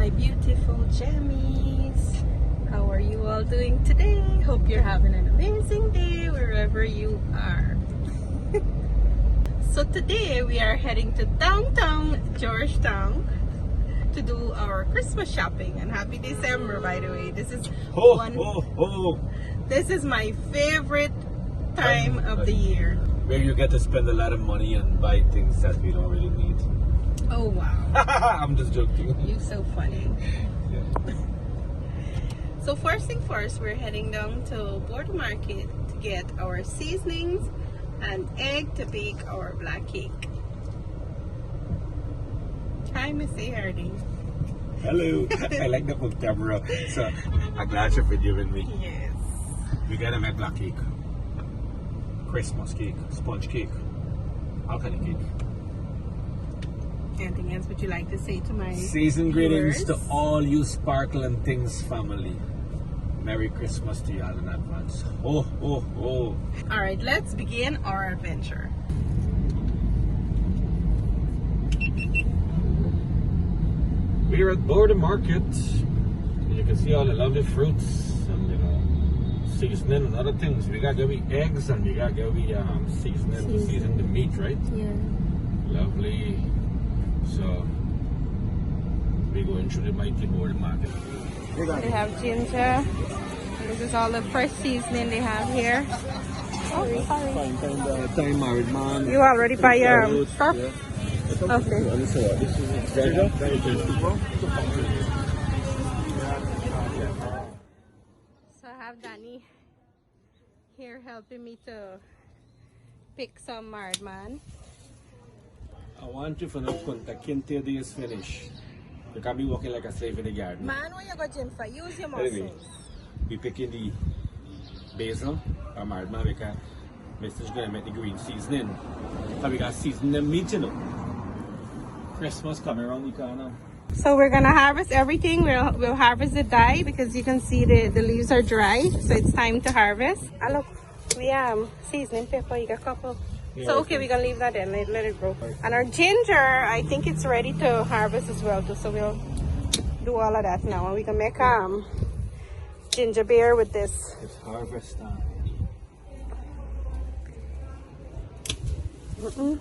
my beautiful jammies. How are you all doing today? Hope you're having an amazing day wherever you are. So today we are heading to downtown Georgetown to do our Christmas shopping, and happy December, by the way. This is This is my favorite time of the year, where you get to spend a lot of money and buy things that we don't really need. oh wow. I'm just joking. You're so funny. Yeah. So first thing first, we're heading down to Border Market to get our seasonings and egg to bake our black cake. Hi, Missy Hardy. Hello. I like the book camera, so I'm glad you're videoing me. Yes. We gotta make black cake, Christmas cake, sponge cake, all kind of cake. Anything else would you like to say to my Season greetings viewers? to all you Sparkle and Things family. Merry Christmas to y'all in advance. Ho, ho, ho. All right, let's begin our adventure. We're at Border Market. You can see all the lovely fruits and seasoning and other things. We got gonna be eggs and we got gonna be seasoning to season the meat, right? Yeah. Lovely. So we're going through the mighty Border Market. They have ginger. This is all the fresh seasoning they have here. Oh, sorry. Time married man. You already buy your stuff? Yeah. Okay. This is treasure. So I have Danny here helping me to pick some marred man. I want you to know that Kinte Day is finished. You can't be walking like a slave in the garden. Man, when you go gym for, use your Anyway, muscles. we picking the basil, or marred man, because Mr.'s gonna make the green seasoning. So we got season the meat, you know. Christmas coming around the corner. So we're gonna harvest everything. We'll harvest the dye because you can see the leaves are dry, so it's time to harvest. Ah, look, we seasoning pepper. You got a couple. Yeah, So okay, we're gonna leave that in. Let it grow. And our ginger, I think it's ready to harvest as well too. So we'll do all of that now, and we can make ginger beer with this. It's harvest time.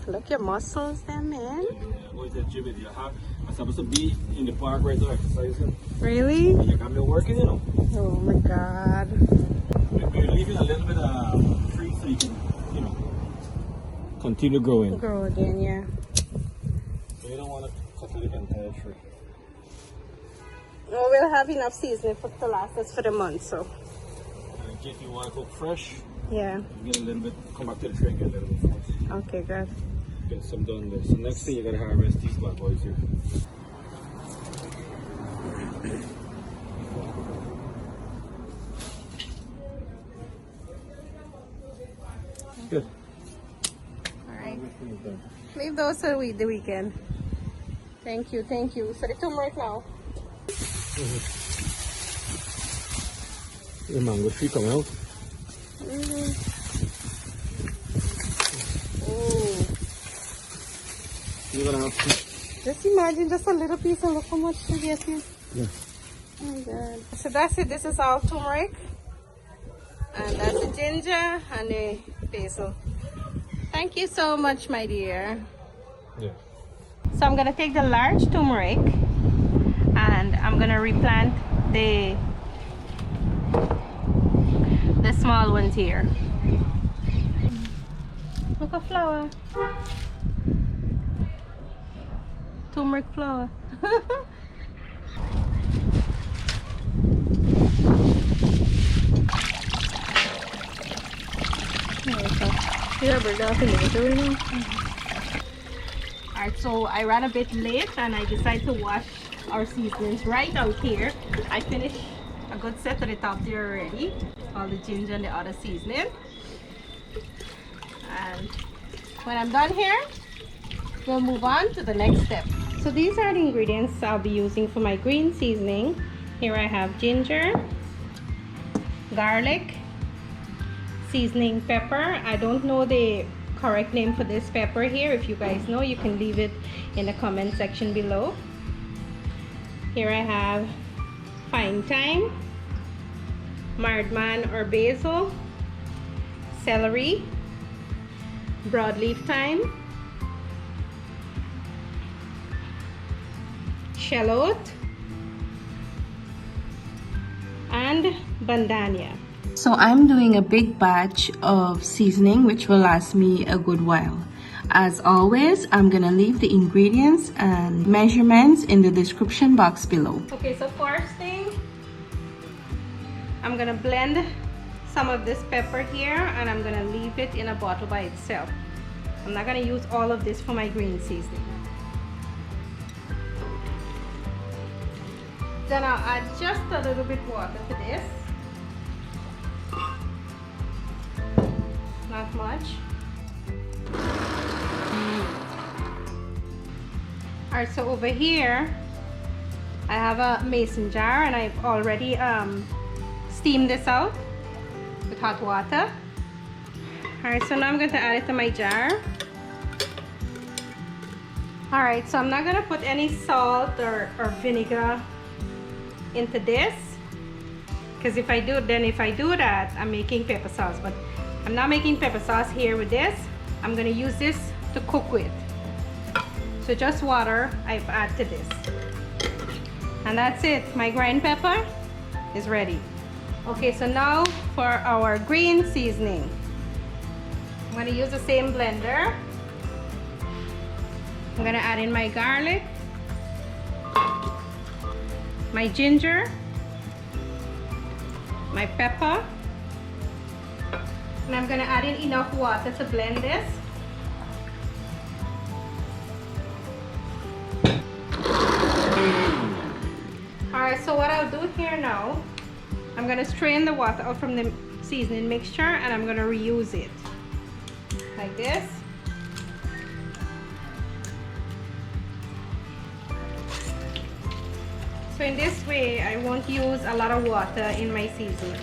Look your muscles there, man. Go to the gym with you. I'm supposed to be in the park right now exercising. Really? And you can't be working, you know. Oh my God. We're leaving a little bit free so you can, continue growing. Grow again, yeah. So you don't want to cut it entire tree. Well, we'll have enough seasoning to last us for the month, so. And in case you want to cook fresh, Yeah. you get a little bit, come back to the tree and get a little bit fresh. Okay, good. Get some done there. So next thing you gotta harvest these bad boys here. Good. All right. Leave those till the weekend. Thank you, thank you. So the turmeric now. The mango tree come out. Oh. You're gonna have to. Just imagine just a little piece and look how much to get here. Yeah. Oh my God. So that's it. This is all turmeric. And that's the ginger and the basil. Thank you so much, my dear. Yeah. So I'm gonna take the large turmeric and I'm gonna replant the small ones here. Look at flower. Turmeric flower. Alright, so I ran a bit late and I decided to wash our seasonings right out here. I finished a good set at the top there already. All the ginger and the other seasoning. And when I'm done here, we'll move on to the next step. So these are the ingredients I'll be using for my green seasoning. Here I have ginger, garlic, seasoning pepper. I don't know the correct name for this pepper here. If you guys know, you can leave it in the comment section below. Here I have fine thyme, MARRID or basil, celery, broadleaf thyme, shallot, and bandania. So I'm doing a big batch of seasoning which will last me a good while. As always, I'm gonna leave the ingredients and measurements in the description box below. Okay, so first thing, I'm gonna blend some of this pepper here and I'm gonna leave it in a bottle by itself. I'm not gonna use all of this for my green seasoning. Then I'll add just a little bit water to this. Not much. Alright, so over here I have a mason jar and I've already steamed this out with hot water. Alright, so now I'm going to add it to my jar. Alright, so I'm not going to put any salt or vinegar into this, because if I do that, I'm making pepper sauce, but I'm not making pepper sauce here with this. I'm going to use this to cook with. So just water I've added to this. And that's it. My ground pepper is ready. Okay, so now for our green seasoning. I'm going to use the same blender. I'm going to add in my garlic, my ginger, my pepper, and I'm going to add in enough water to blend this. Alright, so what I'll do here now, I'm going to strain the water out from the seasoning mixture and I'm going to reuse it like this. So in this way, I won't use a lot of water in my seasoning.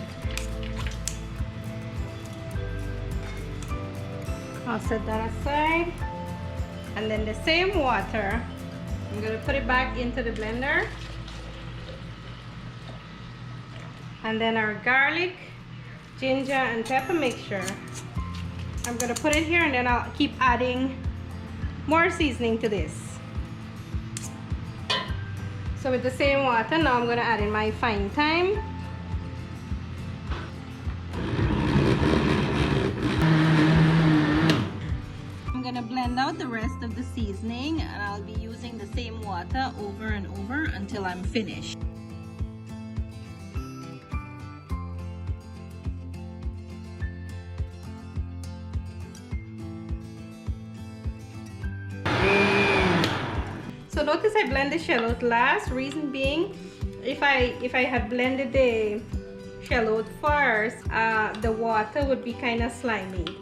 I'll set that aside. And then the same water, I'm going to put it back into the blender. And then our garlic, ginger, and pepper mixture, I'm going to put it here and then I'll keep adding more seasoning to this. So with the same water, now I'm going to add in my fine thyme. I'm going to blend out the rest of the seasoning and I'll be using the same water over and over until I'm finished. So notice I blend the shallot last. Reason being, if I had blended the shallot first, the water would be kind of slimy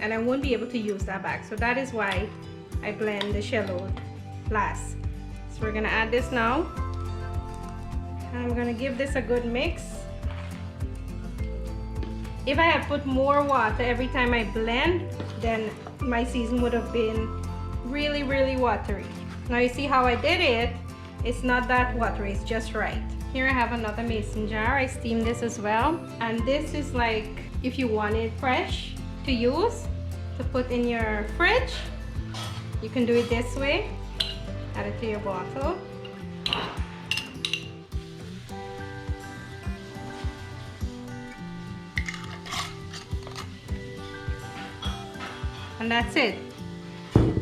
and I won't be able to use that back. So that is why I blend the shallot last. So we're gonna add this now. And I'm gonna give this a good mix. If I had put more water every time I blend, then my season would have been really, really watery. Now you see how I did it. It's not that watery, it's just right. Here I have another mason jar. I steamed this as well. And this is like, if you want it fresh to use, to put in your fridge, you can do it this way. Add it to your bottle. And that's it.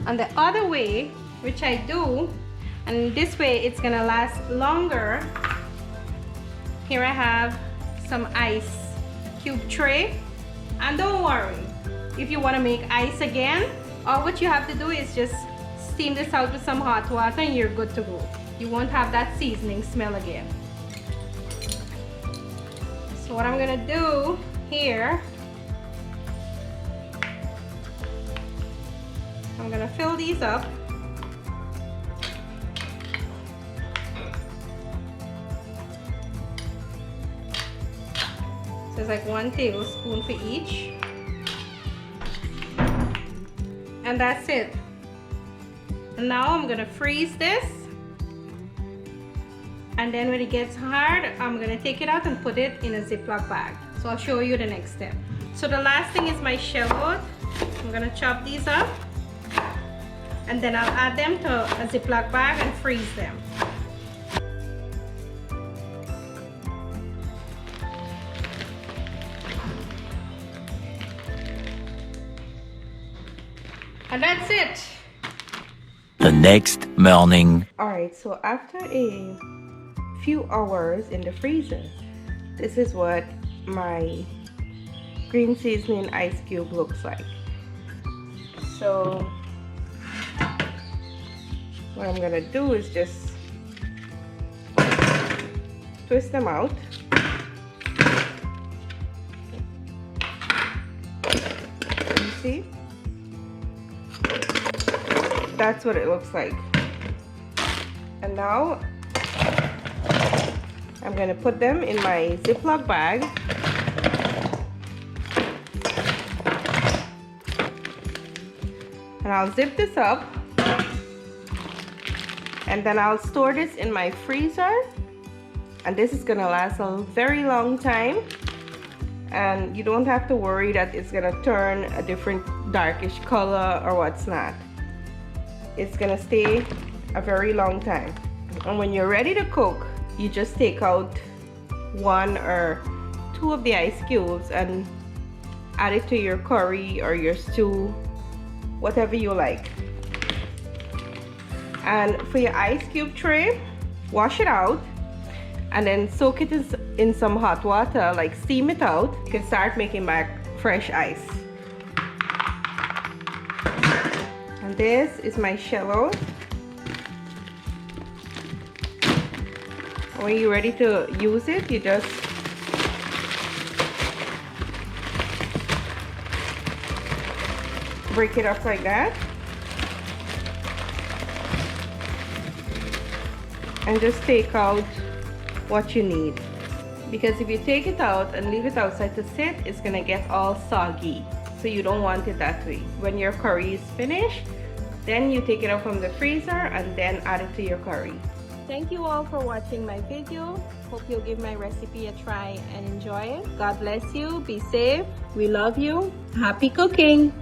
And the other way, which I do, and this way it's gonna last longer. Here I have some ice cube tray, and don't worry, if you want to make ice again, all what you have to do is just steam this out with some hot water and you're good to go. You won't have that seasoning smell again. So what I'm gonna do here, I'm gonna fill these up. So it's like 1 tablespoon for each. And that's it. And now I'm gonna freeze this. And then when it gets hard, I'm gonna take it out and put it in a Ziploc bag. So I'll show you the next step. So the last thing is my shallot. I'm gonna chop these up. And then I'll add them to a Ziploc bag and freeze them. And that's it. The next morning. Alright, so after a few hours in the freezer, this is what my green seasoning ice cube looks like. So what I'm gonna do is just twist them out. You see? That's what it looks like. And now I'm gonna put them in my Ziploc bag. And I'll zip this up. And then I'll store this in my freezer. And this is gonna last a very long time. And you don't have to worry that it's gonna turn a different darkish color or what's not. It's gonna stay a very long time. And when you're ready to cook, you just take out 1 or 2 of the ice cubes and add it to your curry or your stew, whatever you like. And for your ice cube tray, wash it out and then soak it in some hot water, like steam it out. You can start making back fresh ice. And this is my shallot. When you're ready to use it, you just break it up like that. And just take out what you need. Because if you take it out and leave it outside to sit, it's gonna get all soggy. So you don't want it that way. When your curry is finished, then you take it out from the freezer and then add it to your curry. Thank you all for watching my video. Hope you'll give my recipe a try and enjoy it. God bless you. Be safe. We love you. Happy cooking.